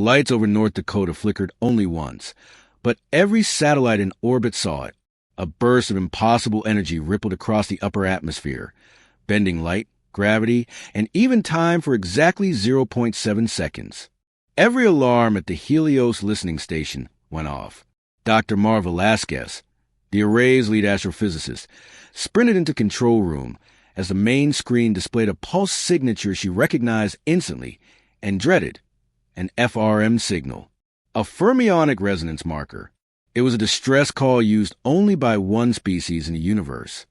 lights over North Dakota flickered only once, but every satellite in orbit saw it. A burst of impossible energy rippled across the upper atmosphere, bending light, gravity, and even time for exactly 0.7 seconds. Every alarm at the Helios listening station went off. Dr. Velasquez, the array's lead astrophysicist, sprinted into control room as the main screen displayed a pulse signature she recognized instantly and dreaded, an FRM signal, a fermionic resonance marker. It was a distress call used only by one species in the universe,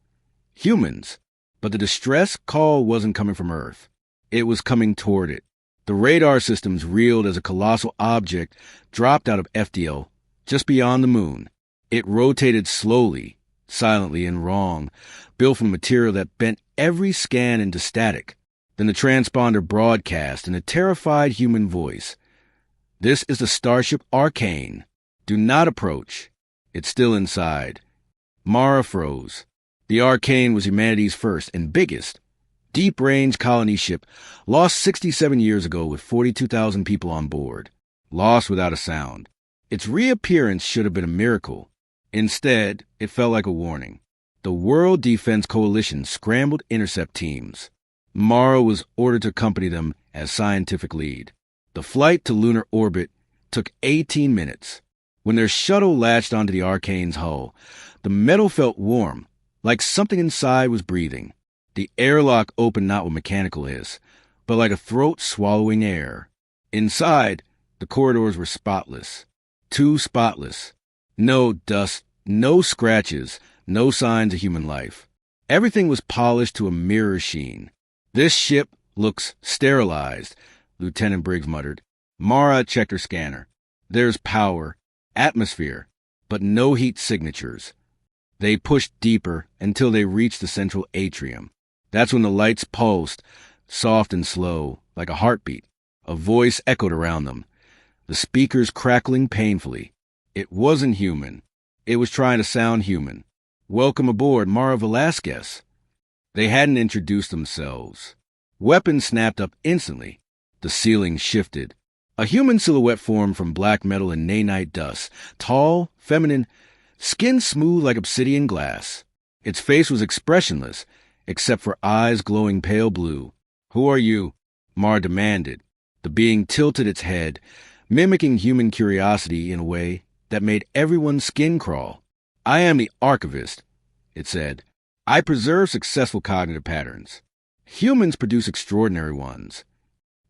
humans, but the distress call wasn't coming from Earth. It was coming toward it. The radar systems reeled as a colossal object dropped out of FDL just beyond the moon. It rotated slowly, silently and wrong, built from material that bent every scan into static. Then the transponder broadcast in a terrified human voice. "This is the starship ARKANE. Do not approach. It's still inside." Mara froze. The ARKANE was humanity's first and biggest deep-range colony ship, lost 67 years ago with 42,000 people on board. Lost without a sound. Its reappearance should have been a miracle. Instead, it felt like a warning. The World Defense Coalition scrambled intercept teams. Mara was ordered to accompany them as scientific lead. The flight to lunar orbit took 18 minutes. When their shuttle latched onto the ARKANE's hull, the metal felt warm, like something inside was breathing. The airlock opened not with mechanical hiss, but like a throat swallowing air. Inside, the corridors were spotless. Too spotless. No dust, no scratches, no signs of human life. Everything was polished to a mirror sheen. "This ship looks sterilized," Lieutenant Briggs muttered. Mara checked her scanner. "There's power, atmosphere, but no heat signatures." They pushed deeper until they reached the central atrium. That's when the lights pulsed, soft and slow, like a heartbeat. A voice echoed around them, the speakers crackling painfully. It wasn't human. It was trying to sound human. "Welcome aboard, Mara Velasquez." They hadn't introduced themselves. Weapons snapped up instantly. The ceiling shifted. A human silhouette formed from black metal and nanite dust, tall, feminine, skin smooth like obsidian glass. Its face was expressionless, except for eyes glowing pale blue. "Who are you?" Mara demanded. The being tilted its head, mimicking human curiosity in a way that made everyone's skin crawl. "I am the Archivist," it said. "I preserve successful cognitive patterns. Humans produce extraordinary ones."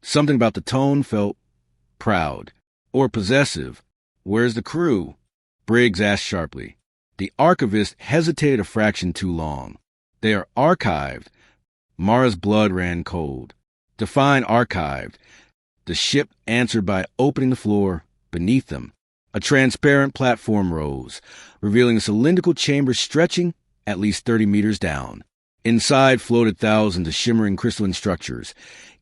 Something about the tone felt proud or possessive. "Where's the crew?" Briggs asked sharply. The Archivist hesitated a fraction too long. "They are archived." Mara's blood ran cold. "Define archived." The ship answered by opening the floor beneath them. A transparent platform rose, revealing a cylindrical chamber stretching at least 30 meters down. Inside floated thousands of shimmering crystalline structures,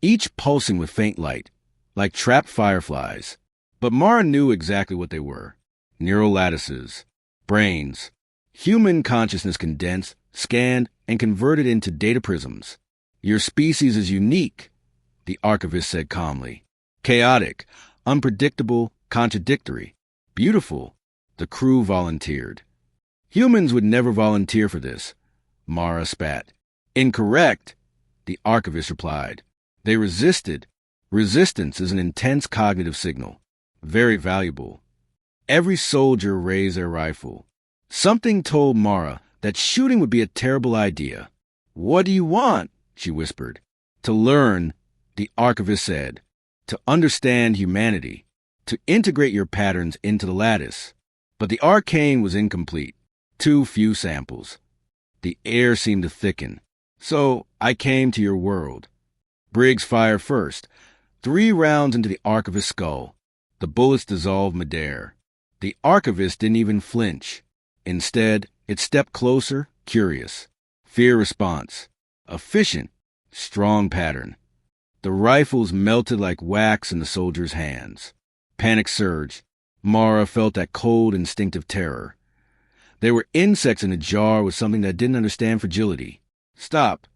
each pulsing with faint light, like trapped fireflies. But Mara knew exactly what they were. Neural lattices. Brains. Human consciousness condensed, scanned, and converted into data prisms. "Your species is unique," the Archivist said calmly. "Chaotic, unpredictable, contradictory. Beautiful." The crew volunteered. "Humans would never volunteer for this," Mara spat. "Incorrect," the Archivist replied. "They resisted. Resistance is an intense cognitive signal. Very valuable." Every soldier raised their rifle. Something told Mara that shooting would be a terrible idea. "What do you want?" she whispered. "To learn," the Archivist said. "To understand humanity. To integrate your patterns into the lattice." But the ARKANE was incomplete. Too few samples. The air seemed to thicken. "So I came to your world." Briggs fired first. 3 rounds into the Archivist's skull. The bullets dissolved midair. The Archivist didn't even flinch. Instead, it stepped closer, curious. Fear response. Efficient. Strong pattern. The rifles melted like wax in the soldier's hands. Panic surged. Mara felt that cold, instinctive terror. There were insects in a jar with something that didn't understand fragility. "Stop,"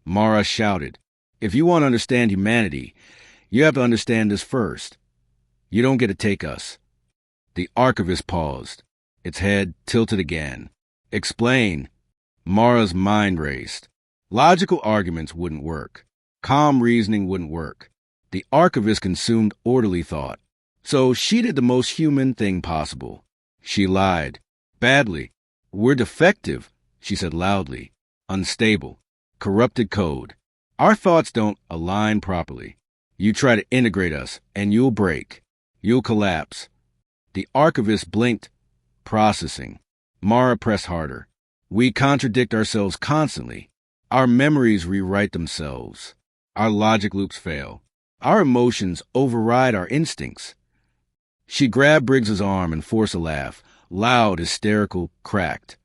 Mara shouted. "If you want to understand humanity, you have to understand this first." You don't get to take us. The Archivist paused, its head tilted again. Explain. Mara's mind raced. Logical arguments wouldn't work. Calm reasoning wouldn't work. The Archivist consumed orderly thought. So she did the most human thing possible. She lied. Badly. We're defective, she said loudly. Unstable. Corrupted code. Our thoughts don't align properly. You try to integrate us, and you'll break. You'll collapse. The Archivist blinked. Processing. Mara pressed harder. We contradict ourselves constantly. Our memories rewrite themselves. Our logic loops fail. Our emotions override our instincts. She grabbed Briggs's arm and forced a laugh, loud, hysterical, cracked.